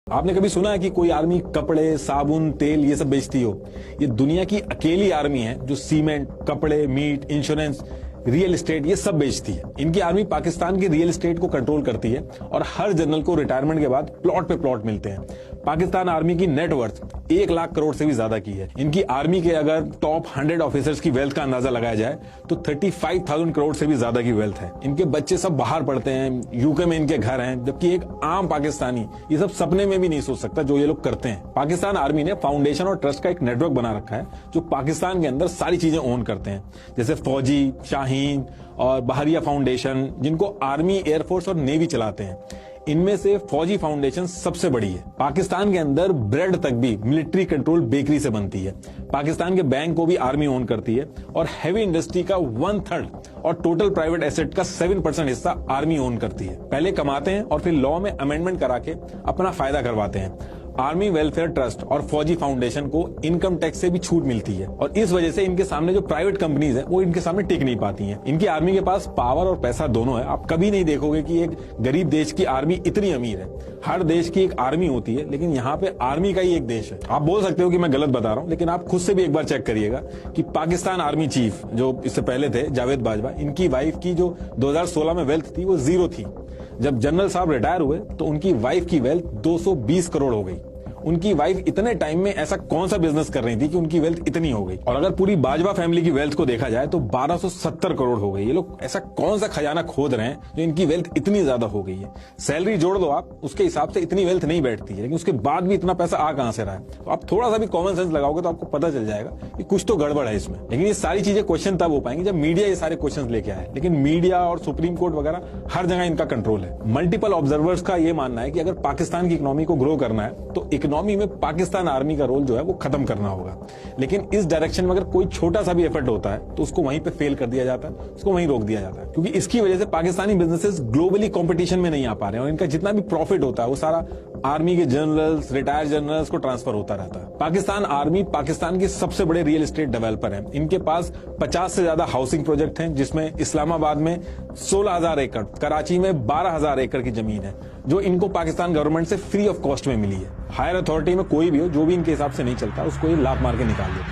आपने कभी सुना है कि कोई आर्मी कपड़े, साबुन, तेल ये सब बेचती हो? ये दुनिया की अकेली आर्मी है जो सीमेंट, कपड़े, मीट, इंश्योरेंस, रियल एस्टेट ये सब बेचती है। इनकी आर्मी पाकिस्तान की रियल एस्टेट को कंट्रोल करती है और हर जनरल को रिटायरमेंट के बाद प्लॉट पे प्लॉट मिलते हैं। पाकिस्तान आर्मी की नेटवर्थ 1 लाख करोड़ से भी ज्यादा की है। इनकी आर्मी के अगर टॉप 100 ऑफिसर्स की वेल्थ का अंदाजा लगाया जाए तो 35,000 करोड़ से भी ज्यादा की वेल्थ है। इनके बच्चे सब बाहर पढ़ते हैं, यूके में इनके घर हैं, जबकि एक आम पाकिस्तानी ये सब सपने में भी नहीं सोच सकता जो ये लोग करते हैं। पाकिस्तान आर्मी ने फाउंडेशन और ट्रस्ट का एक नेटवर्क बना रखा है जो पाकिस्तान के अंदर सारी चीजें ओन करते हैं, जैसे फौजी, शाहीन और बहरिया फाउंडेशन, जिनको आर्मी, एयरफोर्स और नेवी चलाते हैं। इनमें से फौजी फाउंडेशन सबसे बड़ी है। पाकिस्तान के अंदर ब्रेड तक भी मिलिट्री कंट्रोल बेकरी से बनती है। पाकिस्तान के बैंक को भी आर्मी ओन करती है और हैवी इंडस्ट्री का 1/3 और टोटल प्राइवेट एसेट का 7% हिस्सा आर्मी ओन करती है। पहले कमाते हैं और फिर लॉ में अमेंडमेंट करा के अपना फायदा करवाते हैं। आर्मी वेलफेयर ट्रस्ट और फौजी फाउंडेशन को इनकम टैक्स से भी छूट मिलती है और इस वजह से इनके सामने जो प्राइवेट कंपनीज है वो इनके सामने टिक नहीं पाती हैं। इनकी आर्मी के पास पावर और पैसा दोनों है। आप कभी नहीं देखोगे कि एक गरीब देश की आर्मी इतनी अमीर है। हर देश की एक आर्मी होती है, लेकिन यहाँ पे आर्मी का ही एक देश है। आप बोल सकते हो कि मैं गलत बता रहा हूँ, लेकिन आप खुद से भी एक बार चेक करिएगा कि पाकिस्तान आर्मी चीफ जो इससे पहले थे, जावेद बाजवा, इनकी वाइफ की जो 2016 में वेल्थ थी वो 0 थी। जब जनरल साहब रिटायर हुए तो उनकी वाइफ की वेल्थ 220 करोड़ हो गई। उनकी वाइफ इतने टाइम में ऐसा कौन सा बिजनेस कर रही थी कि उनकी वेल्थ इतनी हो गई? और अगर पूरी बाजवा फैमिली की वेल्थ को देखा जाए तो 1270 करोड़ हो गई। ये लोग ऐसा कौन सा खजाना खोद रहे हैं जो इनकी वेल्थ इतनी ज्यादा हो गई है? सैलरी जोड़ दो आप, उसके हिसाब से इतनी वेल्थ नहीं बैठती है, लेकिन उसके बाद भी इतना पैसा आ कहां से रहा है? तो आप थोड़ा सा भी कॉमन सेंस लगाओगे तो आपको पता चल जाएगा कि कुछ तो गड़बड़ है इसमें। लेकिन ये सारी चीजें क्वेश्चन तब हो पाएंगे जब मीडिया ये सारे क्वेश्चन लेके आए। लेकिन मीडिया और सुप्रीम कोर्ट वगैरह हर जगह इनका कंट्रोल है। मल्टीपल ऑब्जर्वर्स का ये मानना है कि अगर पाकिस्तान की इकोनॉमी को ग्रो करना है तो इकोनॉमी में पाकिस्तान आर्मी का रोल जो है वो खत्म करना होगा। लेकिन इस डायरेक्शन में अगर कोई छोटा सा भी एफर्ट होता है तो उसको वहीं पे फेल कर दिया जाता है, उसको वहीं रोक दिया जाता है, क्योंकि इसकी वजह से पाकिस्तानी बिजनेसेस ग्लोबली कंपटीशन में नहीं आ पा रहे हैं और इनका जितना भी प्रॉफिट होता है वो सारा आर्मी के जनरल्स, रिटायर्ड जनरल्स को ट्रांसफर होता रहता है। पाकिस्तान आर्मी पाकिस्तान के सबसे बड़े रियल एस्टेट डेवलपर है। इनके पास 50 से ज्यादा हाउसिंग प्रोजेक्ट हैं, जिसमें इस्लामाबाद में 16,000 एकड़, कराची में 12,000 एकड़ की जमीन है जो इनको पाकिस्तान गवर्नमेंट से फ्री ऑफ कॉस्ट में मिली है। हायर अथॉरिटी में कोई भी हो, जो भी इनके हिसाब से नहीं चलता उसको ये लात मार के निकाल देता है।